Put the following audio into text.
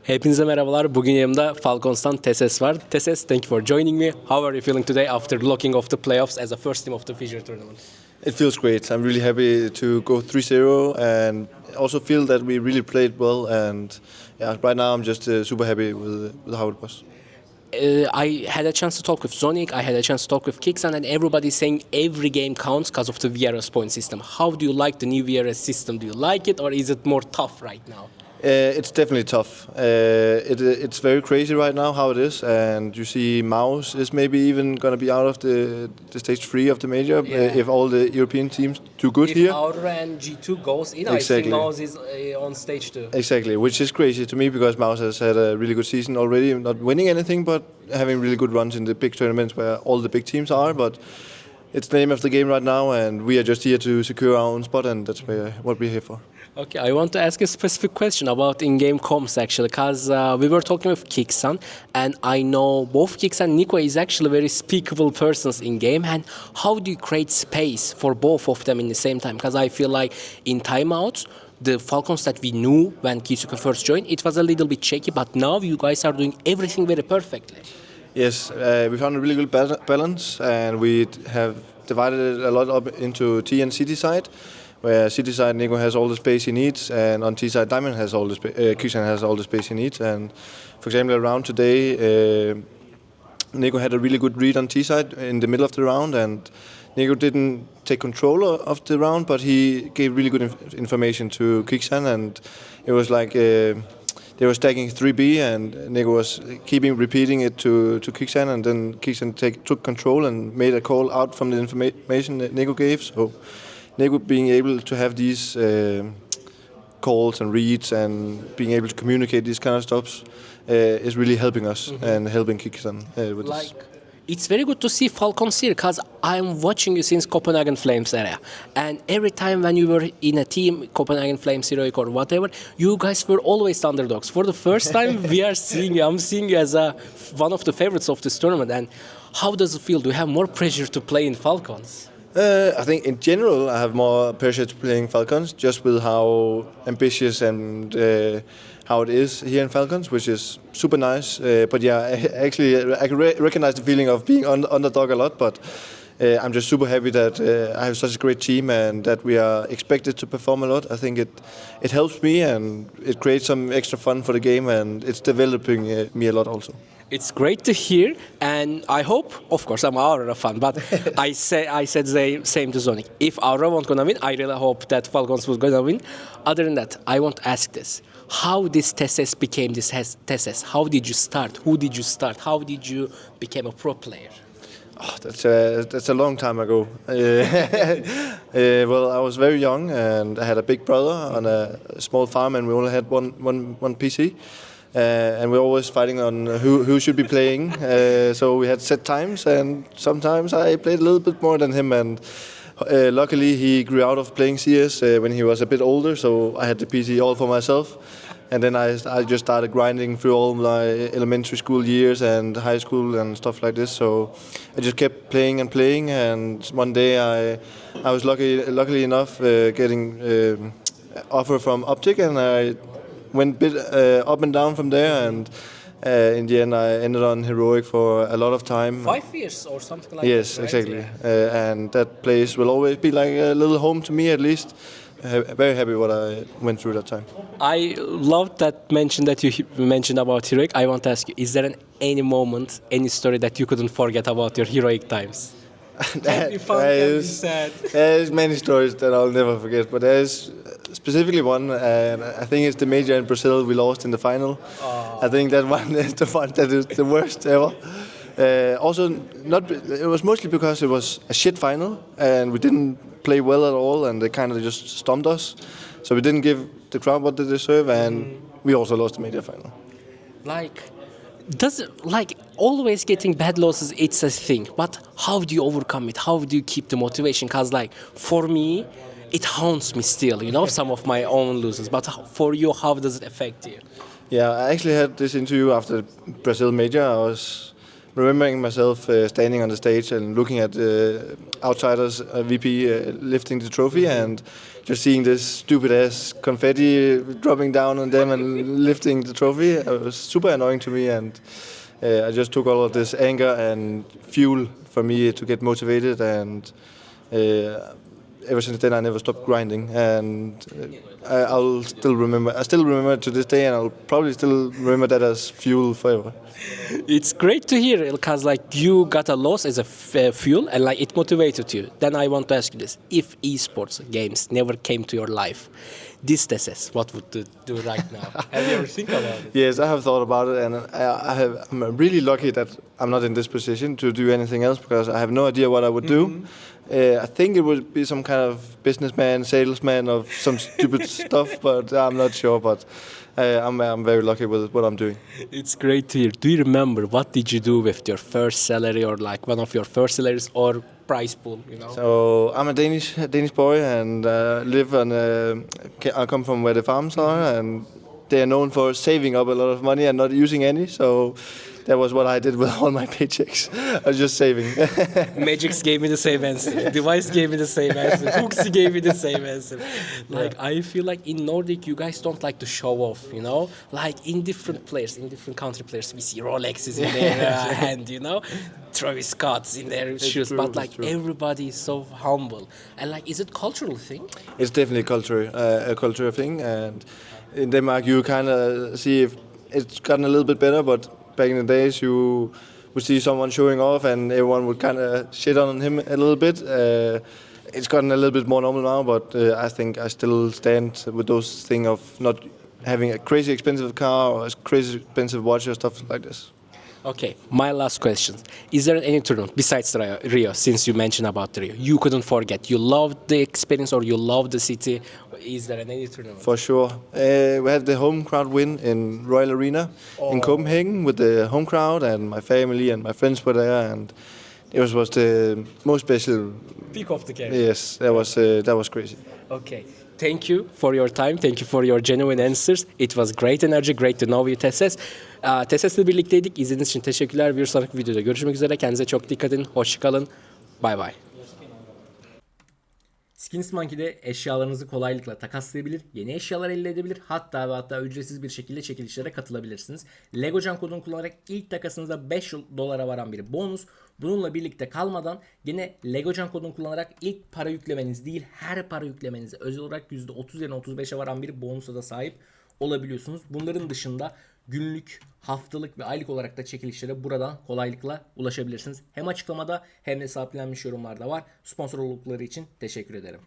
Hepinize merhabalar. Bugün yanımda Falcons'tan Teses var. Teses, thank you for joining me. How are you feeling today after locking off the playoffs as a first team of the Fissure tournament? It feels great. I'm really happy to go 3-0 and also feel that we really played well. And yeah, right now I'm just super happy with how it was. I had a chance to talk with Zonic, I had a chance to talk with Kixan, and everybody's saying every game counts because of the VRS point system. How do you like the new VRS system? Do you like it, or is it more tough right now? It's definitely tough. It's very crazy right now how it is, and you see Maus is maybe even going to be out of the stage 3 of the major if all the European teams do good If here. Aura and G2 goes in, Exactly. I think Maus is on stage 2. Exactly, which is crazy to me because Maus has had a really good season already, not winning anything but having really good runs in the big tournaments where all the big teams are. But it's the name of the game right now, and we are just here to secure our own spot, and that's what we're here for. Okay, I want to ask a specific question about in-game comms actually, because we were talking with Kixan, and I know both Kix and Nico is actually very speakable persons in-game, and how do you create space for both of them in the same time? Because I feel like in timeouts, the Falcons that we knew when Kisuke first joined, it was a little bit shaky, but now you guys are doing everything very perfectly. Yes, we found a really good balance, and we have divided it a lot up into T and CT side, where CT side Nico has all the space he needs, and on T side Diamond has all the Kixan has all the space he needs. And for example, around today, Nico had a really good read on T side in the middle of the round, and Nico didn't take control of the round, but he gave really good information to Kixan, and it was like they were stacking 3B, and Nico was repeating it to Kixan, and then Kixan took control and made a call out from the information that Nico gave. So Nico being able to have these calls and reads and being able to communicate these kind of stuff is really helping us and helping Kixan with this. It's very good to see Falcons here because I'm watching you since Copenhagen Flames area. And every time when you were in a team, Copenhagen Flames, Heroic or whatever, you guys were always the underdogs. For the first time, I'm seeing you as one of the favorites of this tournament. And how does it feel? Do you have more pressure to play in Falcons? I think in general I have more pressure to playing Falcons just with how ambitious and how it is here in Falcons, which is super nice. But yeah, I can recognize the feeling of being underdog a lot, but I'm just super happy that I have such a great team and that we are expected to perform a lot. I think it helps me and it creates some extra fun for the game, and it's developing me a lot also. It's great to hear, and I hope, of course, I'm Aura fan, but I said the same to Zonic. If Aura won't gonna win, I really hope that Falcons was gonna win. Other than that, I want to ask this: how this Teses became this Teses? How did you start? Who did you start? How did you become a pro player? Oh, that's a long time ago. Well, I was very young, and I had a big brother on a small farm, and we only had one PC. And we're always fighting on who should be playing. So we had set times, and sometimes I played a little bit more than him. And luckily, he grew out of playing CS when he was a bit older, so I had the PC all for myself. And then I just started grinding through all my elementary school years and high school and stuff like this. So I just kept playing and playing. And one day I was luckily enough getting offer from Optic, and I went a bit up and down from there, and in the end I ended on Heroic for a lot of time. 5 years or something like yes, that. Yes, exactly. Yeah. And that place will always be like a little home to me, at least. Very happy what I went through that time. I loved that mention that you mentioned about Heroic. I want to ask you, is there any moment, any story that you couldn't forget about your Heroic times? Can be fun, can be sad. There's many stories that I'll never forget, but there's specifically one, and I think it's the major in Brazil we lost in the final. I think that one is the one that is the worst ever. It was mostly because it was a shit final, and we didn't play well at all, and they kind of just stomped us. So we didn't give the crowd what they deserve, and we also lost the major final. Always getting bad losses, it's a thing, but how do you overcome it? How do you keep the motivation? Because for me, it haunts me still, some of my own losses. But for you, how does it affect you? Yeah, I actually had this interview after Brazil major. I was remembering myself standing on the stage and looking at outsiders, VP lifting the trophy, and just seeing this stupid ass confetti dropping down on them and lifting the trophy. It was super annoying to me, and I just took all of this anger and fuel for me to get motivated, and ever since then I never stopped grinding, and I'll still remember. I still remember it to this day, and I'll probably still remember that as fuel forever. It's great to hear because like you got a loss as a fuel and like it motivated you. Then I want to ask you this: if esports games never came to your life, this thesis, what would you do right now? Have you ever think about it? Yes, I have thought about it, and I'm really lucky that I'm not in this position to do anything else because I have no idea what I would do. I think it would be some kind of businessman, salesman of some stupid stuff, but I'm not sure. But I'm very lucky with what I'm doing. It's great to hear. Do you remember what did you do with your first salary or like one of your first salaries or prize pool? You know. So I'm a Danish boy, and live on. I come from where the farms are, and they are known for saving up a lot of money and not using any. So that was what I did with all my paychecks. I was just saving. Magix gave me the same answer. Device gave me the same answer. Hooksy gave me the same answer. Like I feel like in Nordic you guys don't like to show off, you know? Like in different players, in different country players, we see Rolexes in their hand, you know? Travis Scott's in their shoes, true, but like it's true. everybody is so humble. And like, is it cultural thing? It's definitely a cultural thing, and in Denmark you kind of see if it's gotten a little bit better, but back in the days you would see someone showing off and everyone would kind of shit on him a little bit. It's gotten a little bit more normal now, but I think I still stand with those thing of not having a crazy expensive car or a crazy expensive watch or stuff like this. Okay, my last question. Is there any tournament besides Rio, since you mentioned about Rio, you couldn't forget? You loved the experience or you loved the city? Is there any tournament? For sure. We had the home crowd win in Royal Arena in Copenhagen with the home crowd, and my family and my friends were there, and it was the most special. Peak of the game. Yes, that was crazy. Okay. Thank you for your time. Thank you for your genuine answers. It was great energy. Great to know you, Tesses. Tesses'le birlikteydik. İzlediğiniz için teşekkürler. Bir sonraki videoda görüşmek üzere. Kendinize çok dikkat edin. Hoşçakalın. Bay bay. Skins Monkey'de eşyalarınızı kolaylıkla takaslayabilir, yeni eşyalar elde edebilir, hatta ve hatta ücretsiz bir şekilde çekilişlere katılabilirsiniz. LegoCan kodunu kullanarak ilk takasınıza 5 dolara varan bir bonus. Bununla birlikte kalmadan yine LegoCan kodunu kullanarak ilk para yüklemeniz değil, her para yüklemenize özel olarak %30 yerine 35'e varan bir bonusa da sahip olabiliyorsunuz. Bunların dışında günlük, haftalık ve aylık olarak da çekilişlere buradan kolaylıkla ulaşabilirsiniz. Hem açıklamada hem de sabitlenmiş yorumlarda var. Sponsor oldukları için teşekkür ederim.